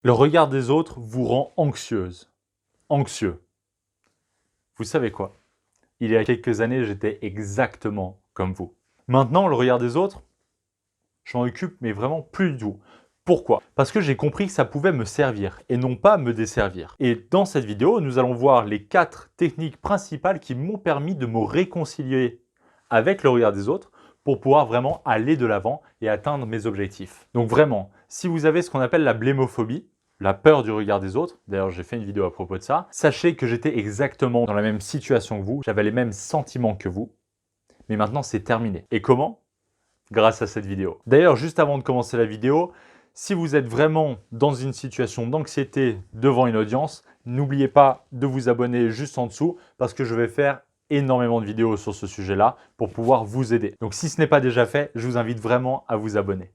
Le regard des autres vous rend anxieuse, anxieux. Vous savez quoi? Il y a quelques années, j'étais exactement comme vous. Maintenant, le regard des autres, je m'en occupe, mais vraiment plus du tout. Pourquoi? Parce que j'ai compris que ça pouvait me servir et non pas me desservir. Et dans cette vidéo, nous allons voir les 4 techniques principales qui m'ont permis de me réconcilier avec le regard des autres pour pouvoir vraiment aller de l'avant et atteindre mes objectifs. Donc vraiment, si vous avez ce qu'on appelle la blémophobie, la peur du regard des autres, d'ailleurs j'ai fait une vidéo à propos de ça, sachez que j'étais exactement dans la même situation que vous, j'avais les mêmes sentiments que vous, mais maintenant c'est terminé. Et comment? Grâce à cette vidéo. D'ailleurs, juste avant de commencer la vidéo, si vous êtes vraiment dans une situation d'anxiété devant une audience, n'oubliez pas de vous abonner juste en dessous parce que je vais faire énormément de vidéos sur ce sujet-là pour pouvoir vous aider. Donc si ce n'est pas déjà fait, je vous invite vraiment à vous abonner.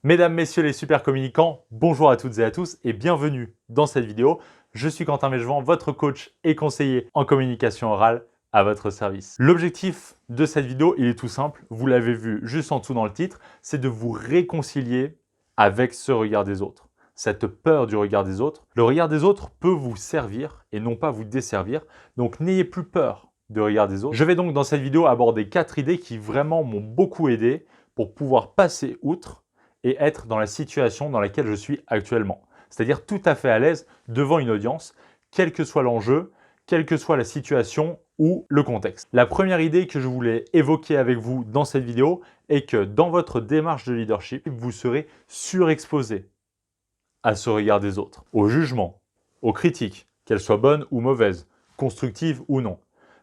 Mesdames, messieurs les super communicants, bonjour à toutes et à tous et bienvenue dans cette vidéo. Je suis Quentin Mégevant, votre coach et conseiller en communication orale à votre service. L'objectif de cette vidéo, il est tout simple, vous l'avez vu juste en dessous dans le titre, c'est de vous réconcilier avec ce regard des autres, cette peur du regard des autres. Le regard des autres peut vous servir et non pas vous desservir, donc n'ayez plus peur du regard des autres. Je vais donc dans cette vidéo aborder 4 idées qui vraiment m'ont beaucoup aidé pour pouvoir passer outre et être dans la situation dans laquelle je suis actuellement. C'est-à-dire tout à fait à l'aise devant une audience, quel que soit l'enjeu, quelle que soit la situation ou le contexte. La première idée que je voulais évoquer avec vous dans cette vidéo est que dans votre démarche de leadership, vous serez surexposé à ce regard des autres, au jugement, aux critiques, qu'elles soient bonnes ou mauvaises, constructives ou non.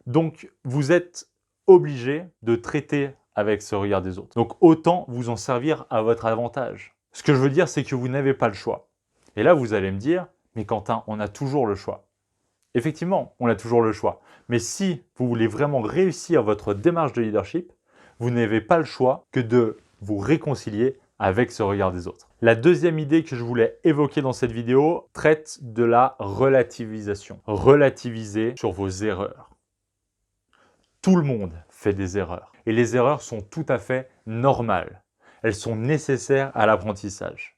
Donc, vous êtes obligé de traiter avec ce regard des autres. Donc, autant vous en servir à votre avantage. Ce que je veux dire, c'est que vous n'avez pas le choix. Et là, vous allez me dire, mais Quentin, on a toujours le choix. Effectivement, on a toujours le choix. Mais si vous voulez vraiment réussir votre démarche de leadership, vous n'avez pas le choix que de vous réconcilier avec ce regard des autres. La deuxième idée que je voulais évoquer dans cette vidéo traite de la relativisation. Relativiser sur vos erreurs. Tout le monde fait des erreurs. Et les erreurs sont tout à fait normales. Elles sont nécessaires à l'apprentissage.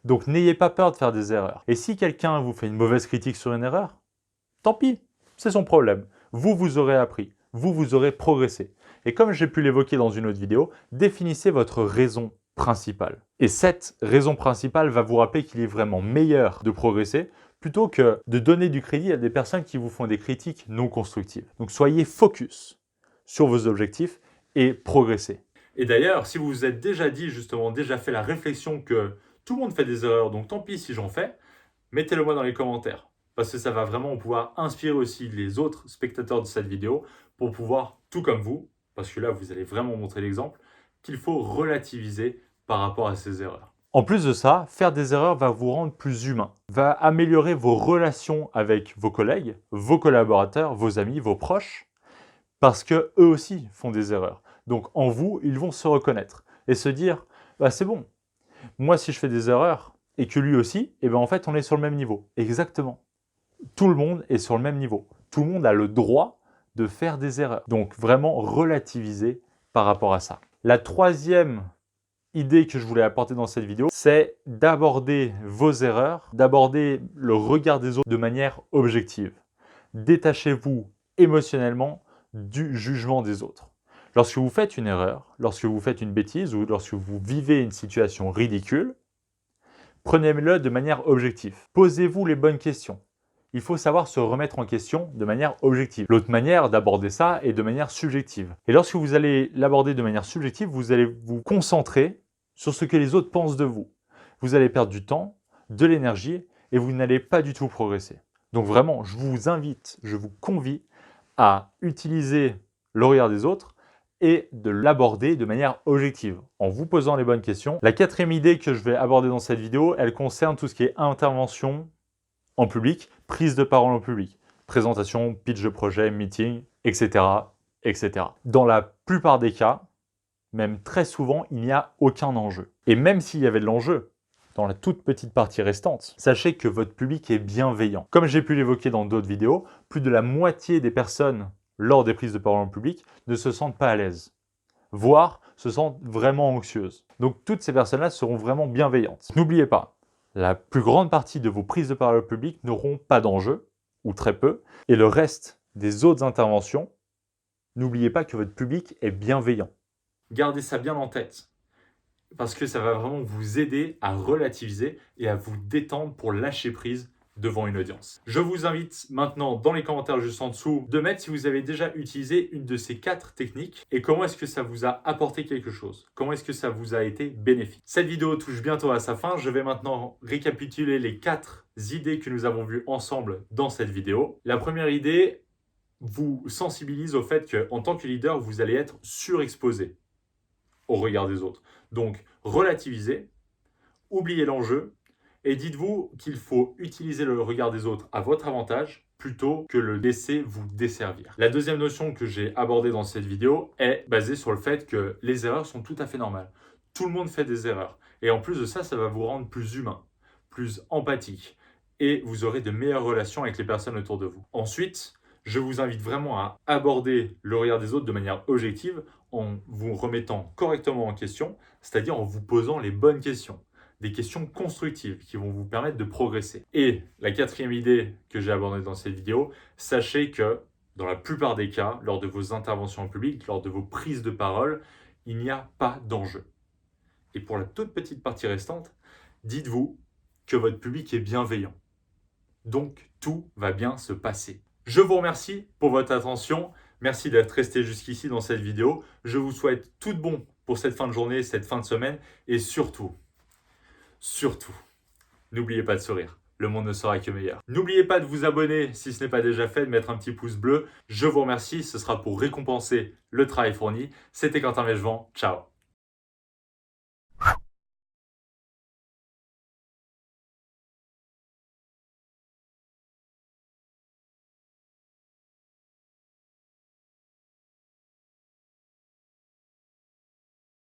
Donc n'ayez pas peur de faire des erreurs. Et si quelqu'un vous fait une mauvaise critique sur une erreur, tant pis, c'est son problème. Vous, vous aurez appris. Vous, vous aurez progressé. Et comme j'ai pu l'évoquer dans une autre vidéo, définissez votre raison principale. Et cette raison principale va vous rappeler qu'il est vraiment meilleur de progresser plutôt que de donner du crédit à des personnes qui vous font des critiques non constructives. Donc soyez focus sur vos objectifs et progressez. Et d'ailleurs, si vous vous êtes déjà dit, justement, déjà fait la réflexion que tout le monde fait des erreurs, donc tant pis si j'en fais, mettez-le moi dans les commentaires. Parce que ça va vraiment pouvoir inspirer aussi les autres spectateurs de cette vidéo pour pouvoir, tout comme vous, parce que là vous allez vraiment montrer l'exemple, qu'il faut relativiser par rapport à ces erreurs. En plus de ça, faire des erreurs va vous rendre plus humain, va améliorer vos relations avec vos collègues, vos collaborateurs, vos amis, vos proches, parce qu'eux aussi font des erreurs. Donc en vous, ils vont se reconnaître et se dire bah, « c'est bon, moi si je fais des erreurs et que lui aussi, et ben en fait on est sur le même niveau. » Exactement. Tout le monde est sur le même niveau. Tout le monde a le droit de faire des erreurs. Donc vraiment relativiser par rapport à ça. La troisième idée que je voulais apporter dans cette vidéo, c'est d'aborder vos erreurs, d'aborder le regard des autres de manière objective. Détachez-vous émotionnellement du jugement des autres. Lorsque vous faites une erreur, lorsque vous faites une bêtise ou lorsque vous vivez une situation ridicule, prenez-le de manière objective. Posez-vous les bonnes questions. Il faut savoir se remettre en question de manière objective. L'autre manière d'aborder ça est de manière subjective. Et lorsque vous allez l'aborder de manière subjective, vous allez vous concentrer sur ce que les autres pensent de vous. Vous allez perdre du temps, de l'énergie et vous n'allez pas du tout progresser. Donc vraiment, je vous invite, je vous convie à utiliser le regard des autres et de l'aborder de manière objective, en vous posant les bonnes questions. La quatrième idée que je vais aborder dans cette vidéo, elle concerne tout ce qui est intervention en public, prise de parole en public, présentation, pitch de projet, meeting, etc., etc. Dans la plupart des cas, même très souvent, il n'y a aucun enjeu. Et même s'il y avait de l'enjeu, dans la toute petite partie restante, sachez que votre public est bienveillant. Comme j'ai pu l'évoquer dans d'autres vidéos, plus de la moitié des personnes lors des prises de parole en public ne se sentent pas à l'aise, voire se sentent vraiment anxieuses. Donc toutes ces personnes-là seront vraiment bienveillantes. N'oubliez pas, la plus grande partie de vos prises de parole au public n'auront pas d'enjeu, ou très peu, et le reste des autres interventions, n'oubliez pas que votre public est bienveillant. Gardez ça bien en tête, parce que ça va vraiment vous aider à relativiser et à vous détendre pour lâcher prise devant une audience. Je vous invite maintenant dans les commentaires juste en dessous de mettre si vous avez déjà utilisé une de ces 4 techniques et comment est-ce que ça vous a apporté quelque chose, comment est-ce que ça vous a été bénéfique. Cette vidéo touche bientôt à sa fin, je vais maintenant récapituler les 4 idées que nous avons vues ensemble dans cette vidéo. La première idée vous sensibilise au fait qu'en tant que leader, vous allez être surexposé au regard des autres. Donc, relativisez, oubliez l'enjeu et dites-vous qu'il faut utiliser le regard des autres à votre avantage plutôt que le laisser vous desservir. La deuxième notion que j'ai abordée dans cette vidéo est basée sur le fait que les erreurs sont tout à fait normales. Tout le monde fait des erreurs. Et en plus de ça, ça va vous rendre plus humain, plus empathique et vous aurez de meilleures relations avec les personnes autour de vous. Ensuite, je vous invite vraiment à aborder le regard des autres de manière objective en vous remettant correctement en question, c'est-à-dire en vous posant les bonnes questions. Des questions constructives qui vont vous permettre de progresser. Et la 4e idée que j'ai abordée dans cette vidéo, sachez que dans la plupart des cas, lors de vos interventions en public, lors de vos prises de parole, il n'y a pas d'enjeu. Et pour la toute petite partie restante, dites-vous que votre public est bienveillant. Donc, tout va bien se passer. Je vous remercie pour votre attention. Merci d'être resté jusqu'ici dans cette vidéo. Je vous souhaite tout de bon pour cette fin de journée, cette fin de semaine. Et surtout, n'oubliez pas de sourire. Le monde ne sera que meilleur. N'oubliez pas de vous abonner si ce n'est pas déjà fait, de mettre un petit pouce bleu. Je vous remercie. Ce sera pour récompenser le travail fourni. C'était Quentin Mégevant. Ciao.